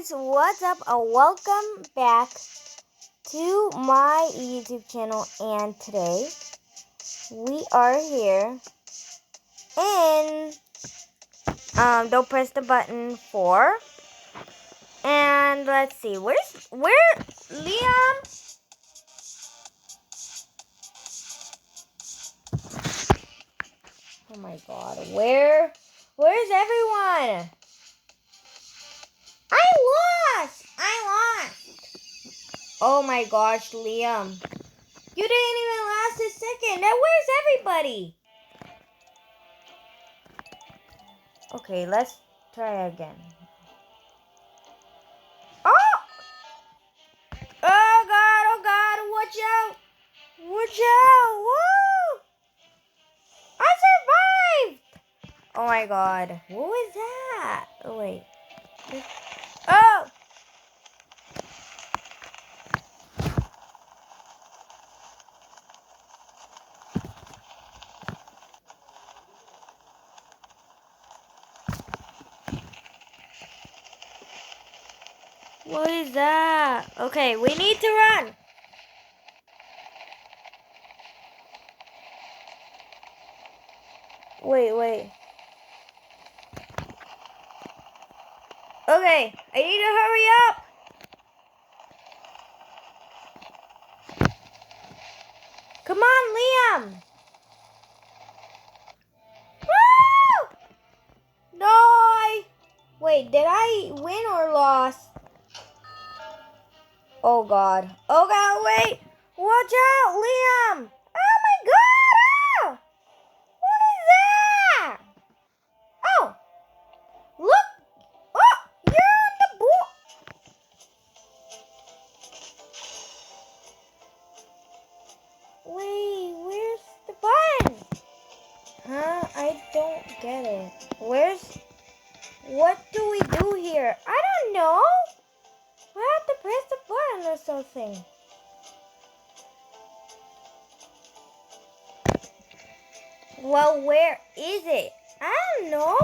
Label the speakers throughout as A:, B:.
A: guys, what's up? Welcome back to my YouTube channel, and today we are here in don't press the button 4. And let's see, where Liam? Oh my god, where's everyone? I lost! Oh my gosh, Liam. You didn't even last a second. Now where's everybody? Okay, let's try again. Oh! Oh god, watch out! Watch out! Woo! I survived! Oh my god. What was that? Oh wait. Oh! What is that? Okay, we need to run. Wait. Okay, I need to hurry up. Come on, Liam. Woo! No, wait, did I win or lost? Oh god, wait. Watch out, Liam. Oh my god. Ah! What is that? Oh, look. Oh, you're on the board. Wait, where's the button? Huh? I don't get it. What do we do here? I don't know. I have to press the button or something. Well, where is it? I don't know.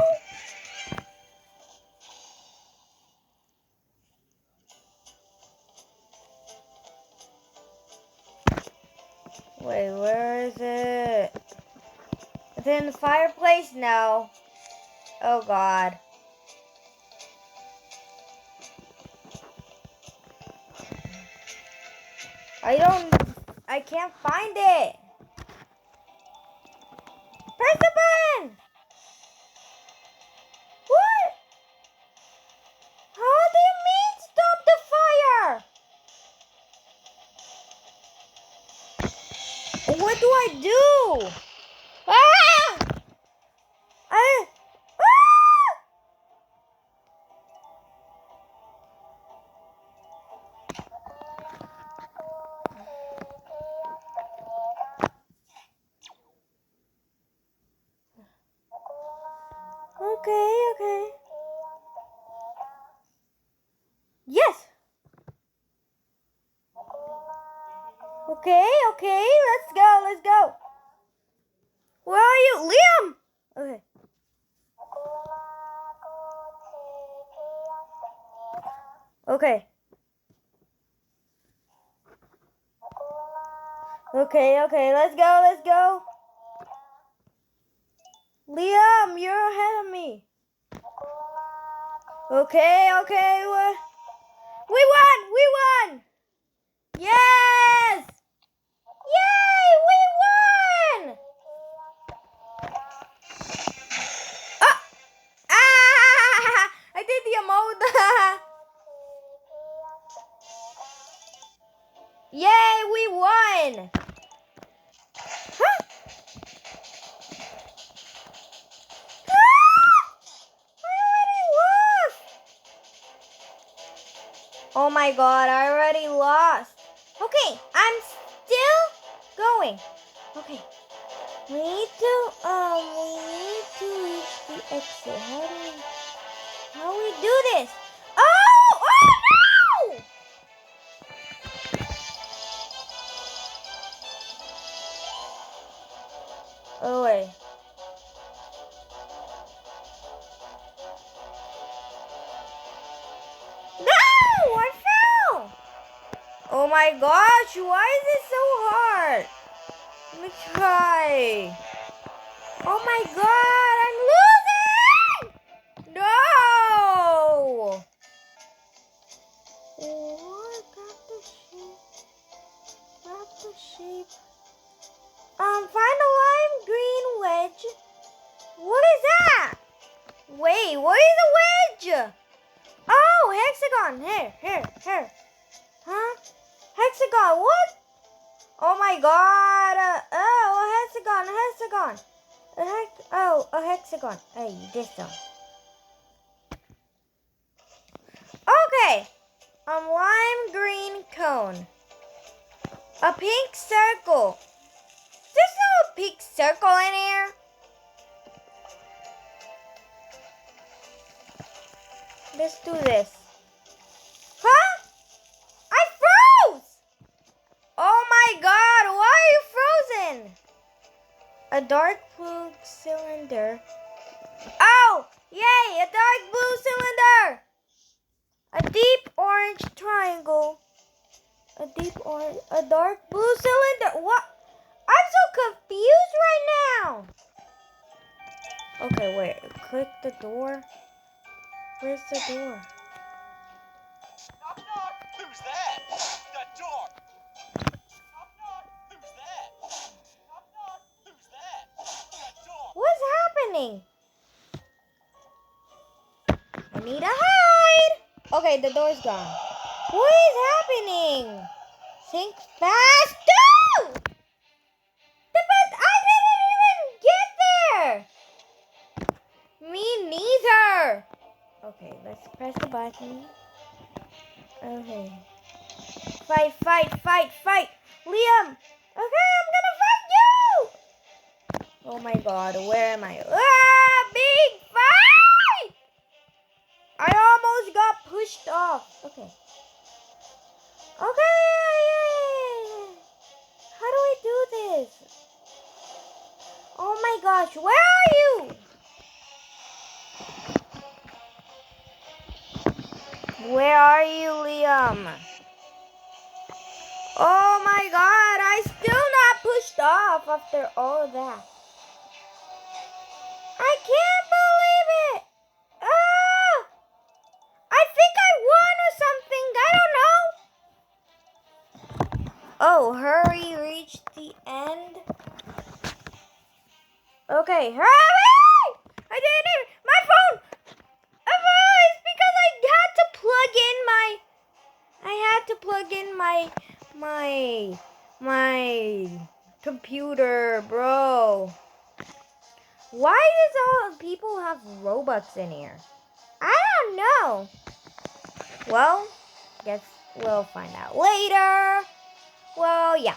A: Wait, where is it? It's in the fireplace? No. Oh god. I can't find it. Press the button. What? How do you mean stop the fire? What do I do? Ah! Ah! Okay. Yes. Okay. Let's go. Where are you? Liam! Okay. Okay, let's go. Liam, you're ahead of me. Okay. We won! Yes! Yay! We won! Ah! I did the emote. Yay! We won! Huh? I already lost! Oh my god, I already lost. Okay, I'm still going. Okay. We need to reach the exit. How do we do this? Oh no! Oh wait. No! my gosh, why is it so hard? Let me try. Oh my god, I'm losing! No! Oh, got the shape. Got the shape. Find a lime green wedge. What is that? Wait, what is a wedge? Oh, hexagon. Here. Huh? Hexagon, what? Oh my god. Oh, a hexagon. A hexagon. Hey, this one. Okay. Lime green cone. A pink circle. There's no pink circle in here. Let's do this. Huh? I froze! Oh my god, why are you frozen? A dark blue cylinder. Oh, yay, a dark blue cylinder. A deep orange triangle. A dark blue cylinder. What? I'm so confused right now. Okay, wait. Click the door. Where's the door?
B: Knock, knock. Who's there? The door. Knock, knock. Who's there? Knock, knock. Who's there? The door.
A: What's happening? I need to hide. Okay, the door's gone. What is happening? Think fast. No! I didn't even get there. Me neither. Okay, let's press the button. Okay. Fight. Liam. Okay, I'm gonna fight you. Oh my god, where am I? Big fight! I almost got pushed off. Okay. How do I do this? Oh my gosh, where are you? Where are you, Liam? Oh my god, I still not pushed off after all that. I can't believe it. I think I won or something. I don't know. Oh, hurry, reach the end. Okay, hurry! I did it. My phone. It's because I had to plug in my computer, bro. Why does all people have Robux in here? I don't know. Well, guess we'll find out later. Well, yeah.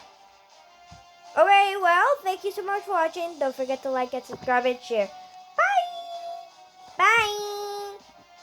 A: Okay, well, thank you so much for watching. Don't forget to like and subscribe and share.